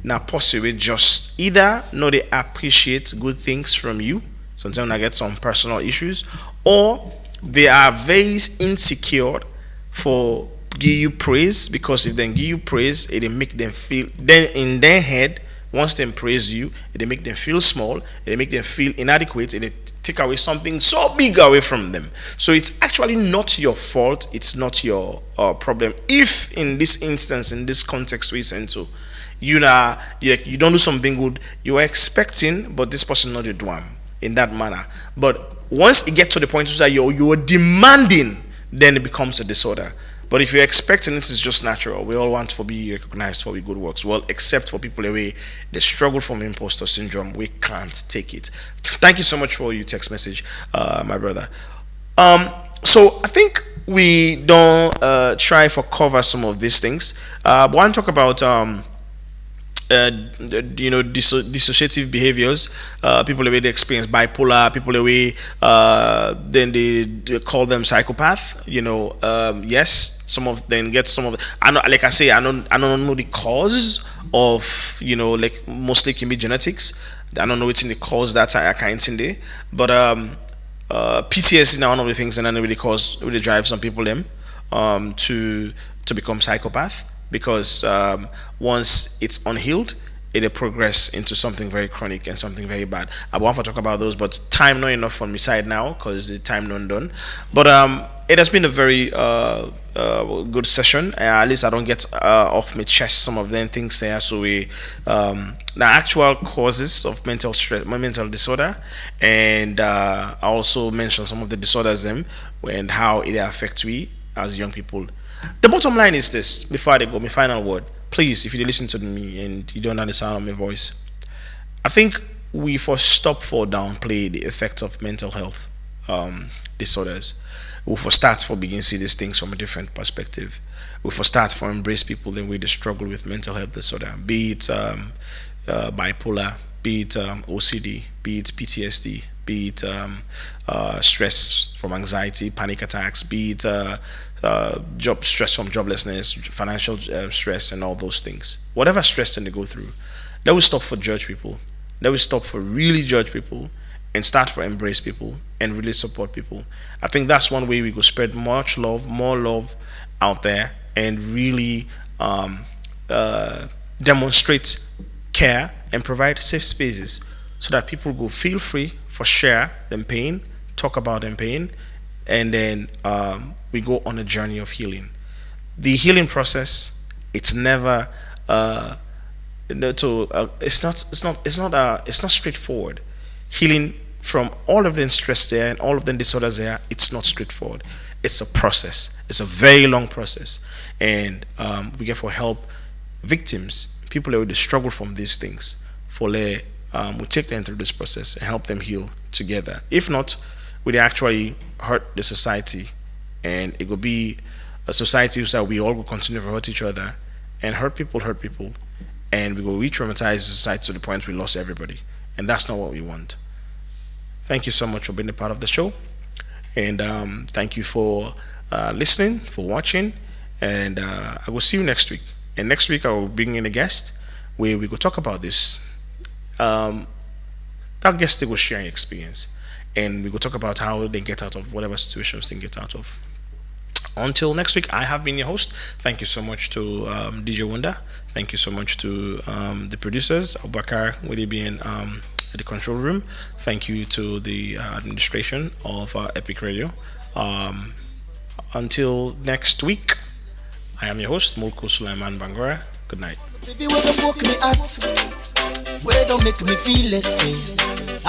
now possibly just either know they appreciate good things from you. Sometimes I get some personal issues, or they are very insecure for give you praise, because if they give you praise, it make them feel then in their head. Once they praise you, it make them feel small, it make them feel inadequate, and it take away something so big away from them. So it's actually not your fault, it's not your problem. If in this instance, in this context we send to, you don't do something good, you are expecting, but this person not do them in that manner. But once it gets to the point where you are demanding, then it becomes a disorder. But if you're expecting, this is just natural. We all want to be recognized for good works. Well, except for people away, they struggle from imposter syndrome. We can't take it. Thank you so much for your text message, my brother. So I think we don't try for cover some of these things. But I want to talk about dissociative behaviors. People the way they experience bipolar, people the way then they call them psychopath. Yes, some of them get some of. I know, like I say, I don't know the cause of like mostly can be genetics. I don't know what's in the cause that I can't in there, but PTSD now one of the things and then really cause really drive some people them to become psychopath because once it's unhealed, it'll progress into something very chronic and something very bad. I want to talk about those, but time not enough on my side now because the time not done. But it has been a very good session. At least I don't get off my chest some of them things there. So we the actual causes of mental stress, mental disorder, and I also mentioned some of the disorders them and how it affects we as young people. The bottom line is this: before I go, my final word. Please, if you listen to me and you don't understand my voice, I think we for stop for downplay the effects of mental health disorders. We for start for begin see these things from a different perspective. We for start for embrace people then we they struggle with mental health disorder, be it bipolar, be it OCD, be it PTSD, be it stress from anxiety, panic attacks, be it job stress from joblessness, financial stress, and all those things. Whatever stress that they go through, they will stop for judge people. They will stop for really judge people and start for embrace people and really support people. I think that's one way we could spread much love, more love out there, and really demonstrate care and provide safe spaces so that people go feel free for share them pain, talk about them pain, and then we go on a journey of healing. The healing process, it's never it's not straightforward. Healing from all of the stress there and all of the disorders there, it's not straightforward. It's a process. It's a very long process, and we get for help victims, people that would struggle from these things, for we take them through this process and help them heal together. If not, we actually hurt the society, and it will be a society where we all will continue to hurt each other and hurt people, and we will re-traumatize the society to the point we lost everybody, and that's not what we want. Thank you so much for being a part of the show, and thank you for listening, for watching, and I will see you next week. And next week I will bring in a guest where we will talk about this. That guest they will share an experience, and we will talk about how they get out of whatever situations they get out of. Until next week, I have been your host. Thank you so much to DJ Wonder. Thank you so much to the producers, Abubakar, will be in the control room. Thank you to the administration of Epic Radio. Until next week, I am your host, Mulku Sulaiman Bangura. Good night. Baby, where don't make me feel like say